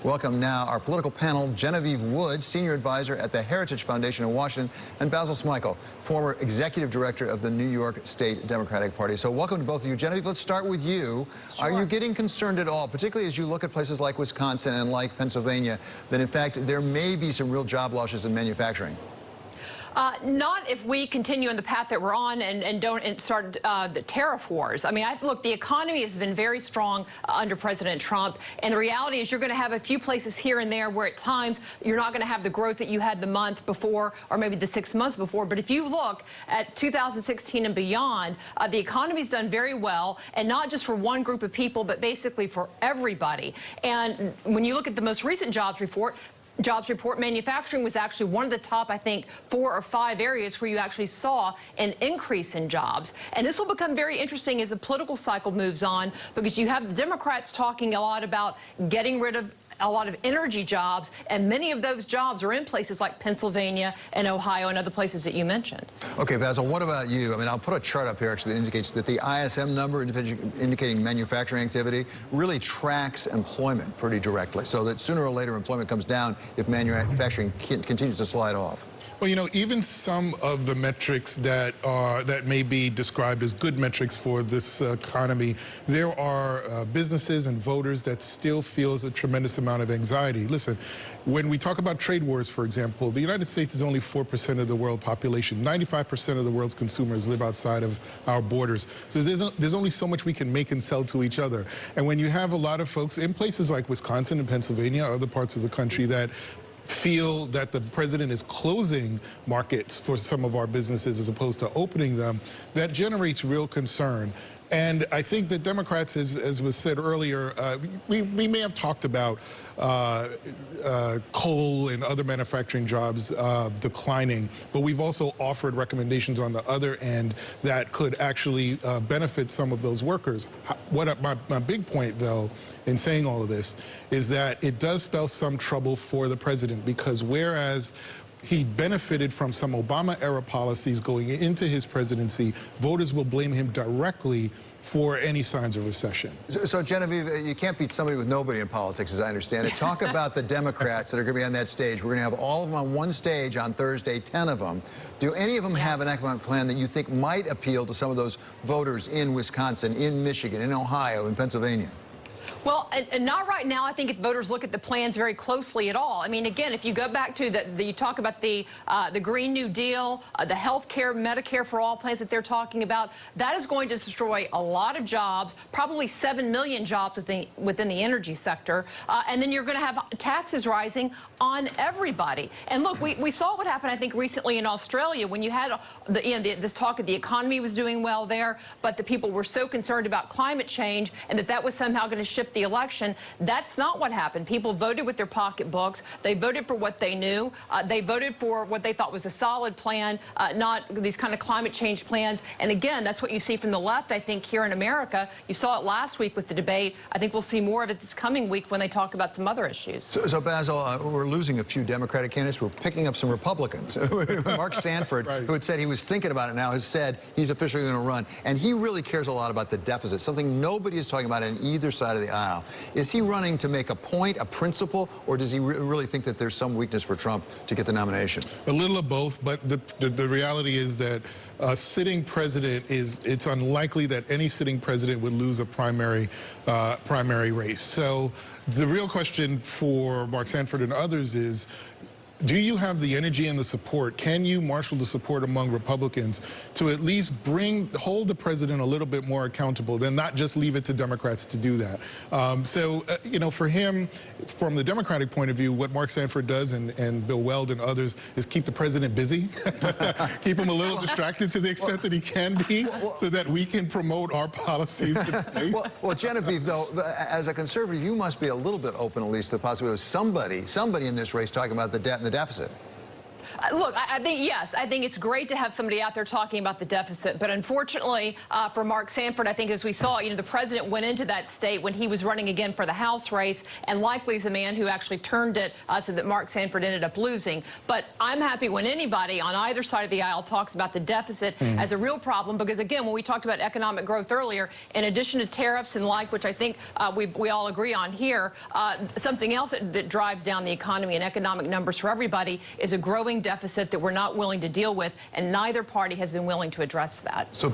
Welcome now our political panel, Genevieve Wood, Senior Advisor at the Heritage Foundation in Washington, and Basil Smikle, former Executive Director of the New York State Democratic Party. So welcome to both of you. Genevieve, let's start with you. Sure. Are you getting concerned at all, particularly as you look at places like Wisconsin and like Pennsylvania, that in fact there may be some real job losses in manufacturing? Not if we continue on the path that we're on and don't start the tariff wars. I mean, look, the economy has been very strong under President Trump, and the reality is you're going to have a few places here and there where at times you're not going to have the growth that you had the month before or maybe the 6 months before. But if you look at 2016 and beyond, the economy's done very well, and not just for one group of people, but basically for everybody. And when you look at the most recent jobs report, manufacturing was actually one of the top, I think, 4 or 5 areas where you actually saw an increase in jobs. And this will become very interesting as the political cycle moves on, because you have the Democrats talking a lot about getting rid of a lot of energy jobs, and many of those jobs are in places like Pennsylvania and Ohio and other places that you mentioned. Okay, Basil, what about you? I mean, I'll put a chart up here actually that indicates that the ISM number indicating manufacturing activity really tracks employment pretty directly, so that sooner or later employment comes down if manufacturing continues to slide off. Well, you know, even some of the metrics that may be described as good metrics for this economy, there are businesses and voters that still feels a tremendous amount of anxiety. Listen, when we talk about trade wars, for example, the United States is only 4% of the world population. 95% of the world's consumers live outside of our borders. So there's only so much we can make and sell to each other. And when you have a lot of folks in places like Wisconsin and Pennsylvania, other parts of the country that feel that the president is closing markets for some of our businesses as opposed to opening them, that generates real concern. And I think that Democrats, as was said earlier, we may have talked about coal and other manufacturing jobs declining, but we've also offered recommendations on the other end that could actually benefit some of those workers. My big point, though, in saying all of this, is that it does spell some trouble for the president, because whereas he benefited from some Obama-era policies going into his presidency, voters will blame him directly for any signs of recession. So Genevieve, you can't beat somebody with nobody in politics, as I understand it. Talk about the Democrats that are going to be on that stage. We're going to have all of them on one stage on Thursday, 10 of them. Do any of them have an economic plan that you think might appeal to some of those voters in Wisconsin, in Michigan, in Ohio, in Pennsylvania? Well, and not right now. I think if voters look at the plans very closely at all. I mean, again, if you go back to you talk about the Green New Deal, the health care, Medicare for all plans that they're talking about, that is going to destroy a lot of jobs, probably 7 million jobs within the energy sector. And then you're going to have taxes rising on everybody. And look, we saw what happened, I think, recently in Australia when you had this talk of the economy was doing well there, but the people were so concerned about climate change and that was somehow going to shift the election. That's not what happened. People voted with their pocketbooks. They voted for what they knew. They voted for what they thought was a solid plan, not these kind of climate change plans. And again, that's what you see from the left, I think, here in America. You saw it last week with the debate. I think we'll see more of it this coming week when they talk about some other issues. So Basil, we're losing a few Democratic candidates. We're picking up some Republicans. Mark Sanford, who had said he was thinking about it now, has said he's officially going to run. And he really cares a lot about the deficit, something nobody is talking about on either side of the aisle. Is he running to make a point, a principle, or does he really think that there's some weakness for Trump to get the nomination? A little of both, but the reality is that a sitting president it's unlikely that any sitting president would lose a primary race. So the real question for Mark Sanford and others is, do you have the energy and the support? Can you marshal the support among Republicans to at least hold the president a little bit more accountable and not just leave it to Democrats to do that? You know, for him, from the Democratic point of view, what Mark Sanford does and Bill Weld and others is keep the president busy, keep him a little distracted to the extent that he can be, so that we can promote our policies. Well, Genevieve, though, as a conservative, you must be a little bit open, at least, to the possibility of somebody in this race talking about the debt and the deficit. Look, I think, yes, I think it's great to have somebody out there talking about the deficit. But unfortunately for Mark Sanford, I think as we saw, the president went into that state when he was running again for the House race, and likely is the man who actually turned it so that Mark Sanford ended up losing. But I'm happy when anybody on either side of the aisle talks about the deficit as a real problem, because, again, when we talked about economic growth earlier, in addition to tariffs and which I think we all agree on here, something else that drives down the economy and economic numbers for everybody is a growing deficit that we're not willing to deal with, and neither party has been willing to address that. So